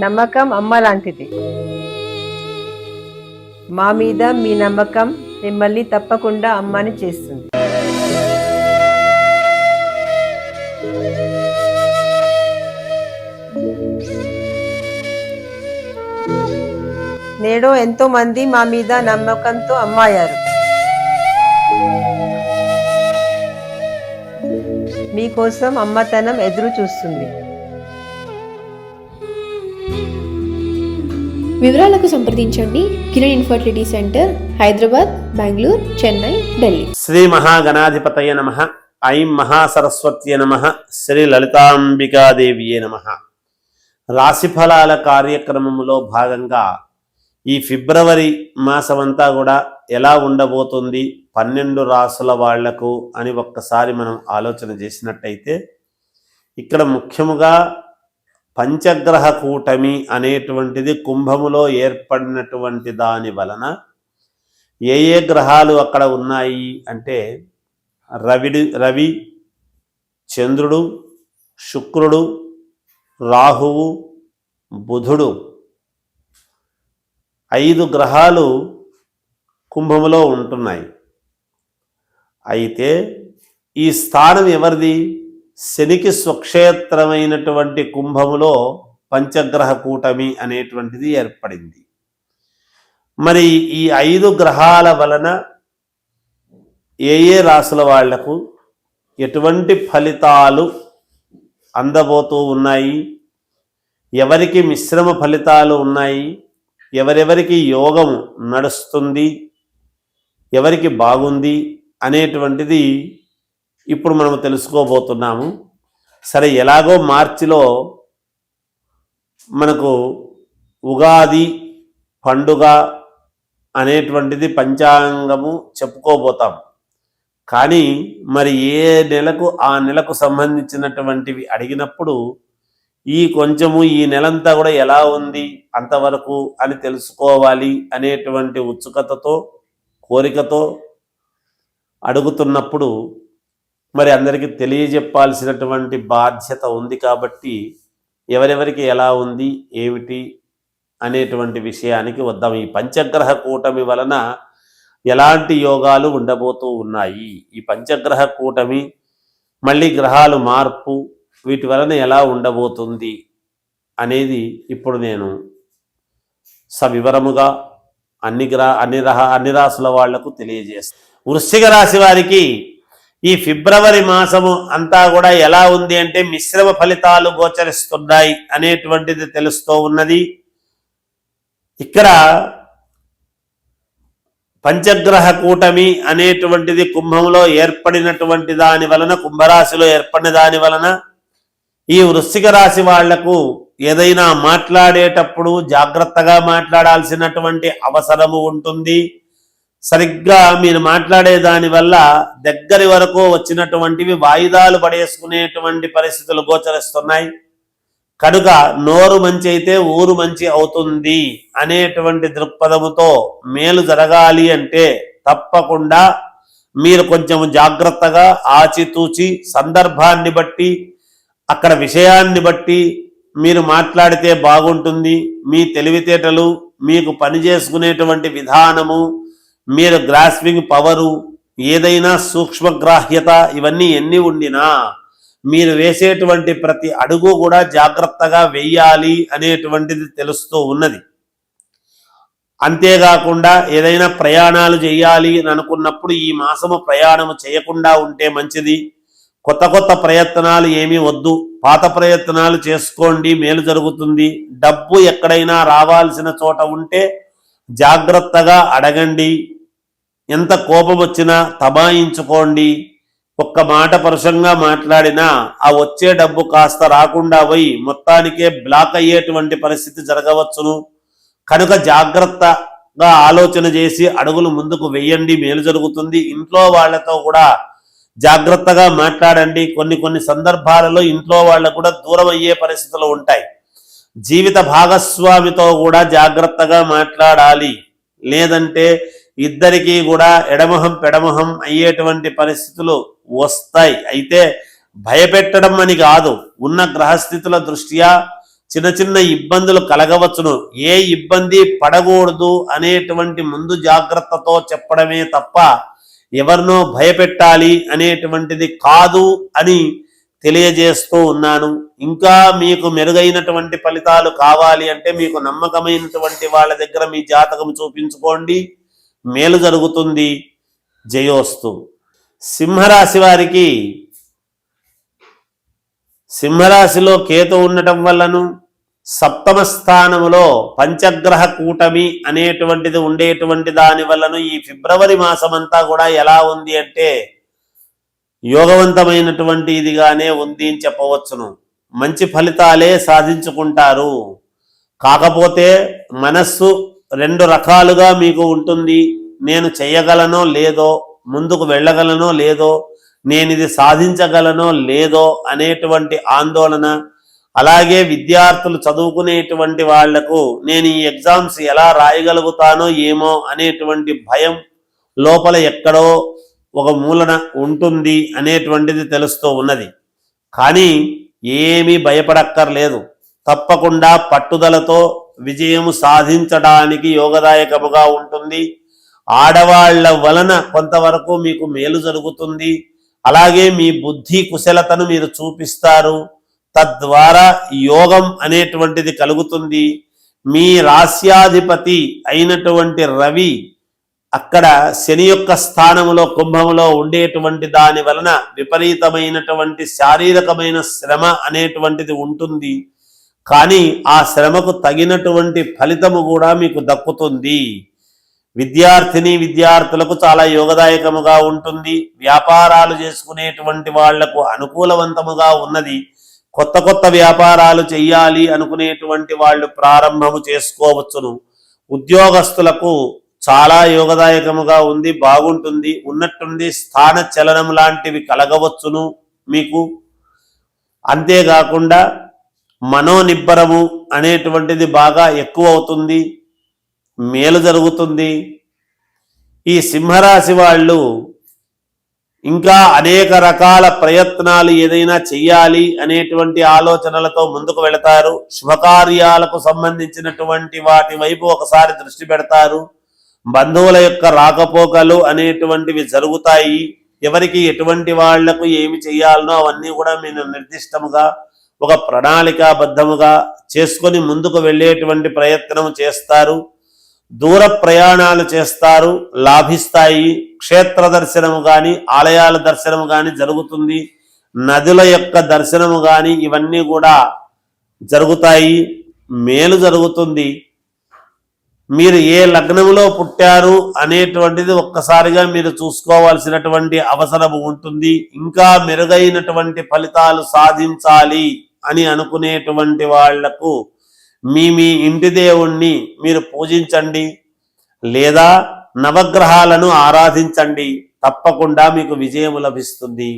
నమ్మకం అమ్మ లాంటిది. మా మీద మీ నమ్మకం మిమ్మల్ని తప్పకుండా అమ్మని చేస్తుంది. నేడు ఎంతో మంది మా మీద నమ్మకంతో అమ్మాయారు. మీకోసం అమ్మతనం ఎదురు చూస్తుంది. వివరాలకు సంప్రదించండి. Kiran infertility centre, Hyderabad, Bengaluru, Chennai, Delhi. శ్రీ మహాగణాధిపతయ నమః. ఐం మహాసరస్వత్యే నమః. శ్రీ లలితాంబికాదేవియే నమః. రాశిఫలాల కార్యక్రమంలో భాగంగా ఈ ఫిబ్రవరి మాసమంతా కూడా ఎలా ఉండబోతుంది 12 రాసుల వాళ్లకు అని ఒక్కసారి మనం ఆలోచన చేసినట్టయితే, ఇక్కడ ముఖ్యముగా పంచగ్రహ కూటమి అనేటువంటిది కుంభములో ఏర్పడినటువంటి దాని వలన ఏ ఏ గ్రహాలు అక్కడ ఉన్నాయి అంటే రవి, చంద్రుడు, శుక్రుడు, రాహువు, బుధుడు, 5 గ్రహాలు కుంభములో ఉంటున్నాయి. అయితే ఈ స్థానం ఎవరిది? శనికి స్వక్షేత్రమైనటువంటి కుంభములో పంచగ్రహ కూటమి అనేటువంటిది ఏర్పడింది. మరి ఈ 5 గ్రహాల వలన ఏ ఏ రాసుల వాళ్లకు ఎటువంటి ఫలితాలు అందబోతూ ఉన్నాయి, ఎవరికి మిశ్రమ ఫలితాలు ఉన్నాయి, ఎవరెవరికి యోగము నడుస్తుంది, ఎవరికి బాగుంది అనేటువంటిది ఇప్పుడు మనం తెలుసుకోబోతున్నాము. సరే, ఎలాగో మార్చిలో మనకు ఉగాది పండుగ అనేటువంటిది పంచాంగము చెప్పుకోబోతాం. కానీ మరి ఏ నెలకు ఆ నెలకు సంబంధించినటువంటివి అడిగినప్పుడు కొంచెము ఈ నెలంతా కూడా ఎలా ఉంది అంతవరకు అని తెలుసుకోవాలి అనేటువంటి ఉత్సుకతతో, కోరికతో అడుగుతున్నప్పుడు మరి అందరికీ తెలియజెప్పాల్సినటువంటి బాధ్యత ఉంది. కాబట్టి ఎవరెవరికి ఎలా ఉంది ఏమిటి అనేటువంటి విషయానికి వద్దాం. ఈ పంచగ్రహ కూటమి వలన ఎలాంటి యోగాలు ఉండబోతూ ఉన్నాయి, ఈ పంచగ్రహ కూటమి మళ్ళీ గ్రహాలు మార్పు వీటి వలన ఎలా ఉండబోతుంది అనేది ఇప్పుడు నేను సవివరముగా అన్ని రాసుల వాళ్లకు తెలియజేస్తాను. వృశ్చిక రాశి వారికి ఈ ఫిబ్రవరి మాసము అంతా కూడా ఎలా ఉంది అంటే మిశ్రమ ఫలితాలు గోచరిస్తున్నాయి అనేటువంటిది తెలుస్తూ ఉన్నది. ఇక్కడ పంచగ్రహ కూటమి అనేటువంటిది కుంభంలో ఏర్పడినటువంటి దాని వలన, కుంభరాశిలో ఏర్పడిన దాని వలన ఈ వృశ్చిక రాశి వాళ్లకు ఏదైనా మాట్లాడేటప్పుడు జాగ్రత్తగా మాట్లాడాల్సినటువంటి అవసరము ఉంటుంది. సరిగ్గా మీరు మాట్లాడే దాని వల్ల దగ్గరి వరకు వచ్చినటువంటివి వాయిదాలు పడేసుకునేటువంటి పరిస్థితులు గోచరిస్తున్నాయి. కనుక నోరు మంచి అయితే ఊరు మంచి అవుతుంది అనేటువంటి దృక్పథముతో మేలు జరగాలి అంటే తప్పకుండా మీరు కొంచెం జాగ్రత్తగా ఆచితూచి సందర్భాన్ని బట్టి అక్కడ విషయాన్ని బట్టి మీరు మాట్లాడితే బాగుంటుంది. మీ తెలివితేటలు, మీకు పని చేసుకునేటువంటి విధానము, మీరు గ్రాస్పింగ్ పవరు, ఏదైనా సూక్ష్మగ్రాహ్యత ఇవన్నీ ఎన్ని ఉండినా మీరు వేసేటువంటి ప్రతి అడుగు కూడా జాగ్రత్తగా వెయ్యాలి అనేటువంటిది తెలుస్తూ ఉన్నది. అంతేకాకుండా ఏదైనా ప్రయాణాలు చేయాలి అని అనుకున్నప్పుడు ఈ మాసము ప్రయాణము చేయకుండా ఉంటే మంచిది. కొత్త ప్రయత్నాలు ఏమీ వద్దు, పాత ప్రయత్నాలు చేసుకోండి, మేలు జరుగుతుంది. డబ్బు ఎక్కడైనా రావాల్సిన చోట ఉంటే జాగ్రత్తగా అడగండి. ఎంత కోపం వచ్చినా తమాయించుకోండి. ఒక్క మాట పరుషంగా మాట్లాడినా ఆ వచ్చే డబ్బు కాస్త రాకుండా పోయి మొత్తానికే బ్లాక్ అయ్యేటువంటి పరిస్థితి జరగవచ్చును. కనుక జాగ్రత్తగా ఆలోచన చేసి అడుగులు ముందుకు వెయ్యండి, మేలు జరుగుతుంది. ఇంట్లో వాళ్లతో కూడా జాగ్రత్తగా మాట్లాడండి. కొన్ని సందర్భాలలో ఇంట్లో వాళ్ళకు కూడా దూరం అయ్యే పరిస్థితులు ఉంటాయి. జీవిత భాగస్వామితో కూడా జాగ్రత్తగా మాట్లాడాలి, లేదంటే ఇద్దరికీ కూడా ఎడమొహం పెడమొహం అయ్యేటువంటి పరిస్థితులు వస్తాయి. అయితే భయపెట్టడం అని కాదు, ఉన్న గ్రహస్థితుల దృష్ట్యా చిన్న చిన్న ఇబ్బందులు కలగవచ్చును. ఏ ఇబ్బంది పడకూడదు అనేటువంటి ముందు జాగ్రత్తతో చెప్పడమే తప్ప ఎవరినో భయపెట్టాలి అనేటువంటిది కాదు అని తెలియజేస్తూ ఉన్నాను. ఇంకా మీకు మెరుగైనటువంటి ఫలితాలు కావాలి అంటే మీకు నమ్మకమైనటువంటి వాళ్ళ దగ్గర మీ జాతకం చూపించుకోండి, మేలు జరుగుతుంది. జయోస్తు. సింహరాశి వారికి సింహరాశిలో కేతు ఉండటం వల్లను సప్తమ స్థానములో పంచగ్రహ కూటమి అనేటువంటిది ఉండేటువంటి దాని వల్లను ఈ ఫిబ్రవరి మాసమంతా కూడా ఎలా ఉంది అంటే యోగవంతమైనటువంటి ఇదిగానే ఉంది అని చెప్పవచ్చును. మంచి ఫలితాలే సాధించుకుంటారు. కాకపోతే మనస్సు రెండు రకాలుగా మీకు ఉంటుంది. నేను చేయగలనో లేదో, ముందుకు వెళ్ళగలనో లేదో, నేను ఇది సాధించగలనో లేదో అనేటువంటి ఆందోళన. అలాగే విద్యార్థులు చదువుకునేటువంటి వాళ్లకు నేను ఈ ఎగ్జామ్స్ ఎలా రాయగలుగుతానో ఏమో అనేటువంటి భయం లోపల ఎక్కడో ఒక మూలన ఉంటుంది అనేటువంటిది తెలుస్తూ ఉన్నది. కానీ ఏమీ భయపడక్కర్లేదు. తప్పకుండా పట్టుదలతో విజయము సాధించడానికి యోగదాయకముగా ఉంటుంది. ఆడవాళ్ల వలన కొంతవరకు మీకు మేలు జరుగుతుంది. అలాగే మీ బుద్ధి కుశలతను మీరు చూపిస్తారు. తద్వారా యోగం అనేటువంటిది కలుగుతుంది. మీ రాస్యాధిపతి అయినటువంటి రవి అక్కడ శని యొక్క స్థానములో కుంభములో ఉండేటువంటి దాని వలన విపరీతమైనటువంటి శారీరకమైన శ్రమ అనేటువంటిది ఉంటుంది. కానీ ఆ శ్రమకు తగినటువంటి ఫలితము కూడా మీకు దక్కుతుంది. విద్యార్థులకు చాలా యోగదాయకముగా ఉంటుంది. వ్యాపారాలు చేసుకునేటువంటి వాళ్లకు అనుకూలవంతముగా ఉన్నది. కొత్త వ్యాపారాలు చెయ్యాలి అనుకునేటువంటి వాళ్ళు ప్రారంభము చేసుకోవచ్చును. ఉద్యోగస్తులకు చాలా యోగదాయకముగా ఉంది, బాగుంటుంది. ఉన్నట్టుండి స్థాన చలనం లాంటివి కలగవచ్చును మీకు. అంతేకాకుండా మనోనిబ్బరము అనేటువంటిది బాగా ఎక్కువ అవుతుంది, మేలు జరుగుతుంది. ఈ సింహరాశి వాళ్ళు ఇంకా అనేక రకాల ప్రయత్నాలు ఏదైనా చెయ్యాలి అనేటువంటి ఆలోచనలతో ముందుకు వెళతారు. శుభకార్యాలకు సంబంధించినటువంటి వాటి వైపు ఒకసారి దృష్టి పెడతారు. బంధువుల యొక్క రాకపోకలు అనేటువంటివి జరుగుతాయి. ఎవరికి ఎటువంటి వాళ్లకు ఏమి చెయ్యాలనో అవన్నీ కూడా మీరు నిర్దిష్టముగా ఒక ప్రణాళికాబద్ధముగా చేసుకొని ముందుకు వెళ్ళేటువంటి ప్రయత్నం చేస్తారు. దూర ప్రయాణాలు చేస్తారు, లాభిస్తాయి. క్షేత్ర దర్శనము కానీ ఆలయాల దర్శనము కానీ జరుగుతుంది. నదుల యొక్క దర్శనము కానీ ఇవన్నీ కూడా జరుగుతాయి, మేలు జరుగుతుంది. మీరు ఏ లగ్నములో పుట్టారు అనేటువంటిది ఒక్కసారిగా మీరు చూసుకోవాల్సినటువంటి అవసరం ఉంటుంది. ఇంకా మెరుగైనటువంటి ఫలితాలు సాధించాలి అని అనుకునేటువంటి వాళ్లకు మీ ఇంటి దేవుణ్ణి మీరు పూజించండి, లేదా నవగ్రహాలను ఆరాధించండి. తప్పకుండా మీకు విజయం లభిస్తుంది.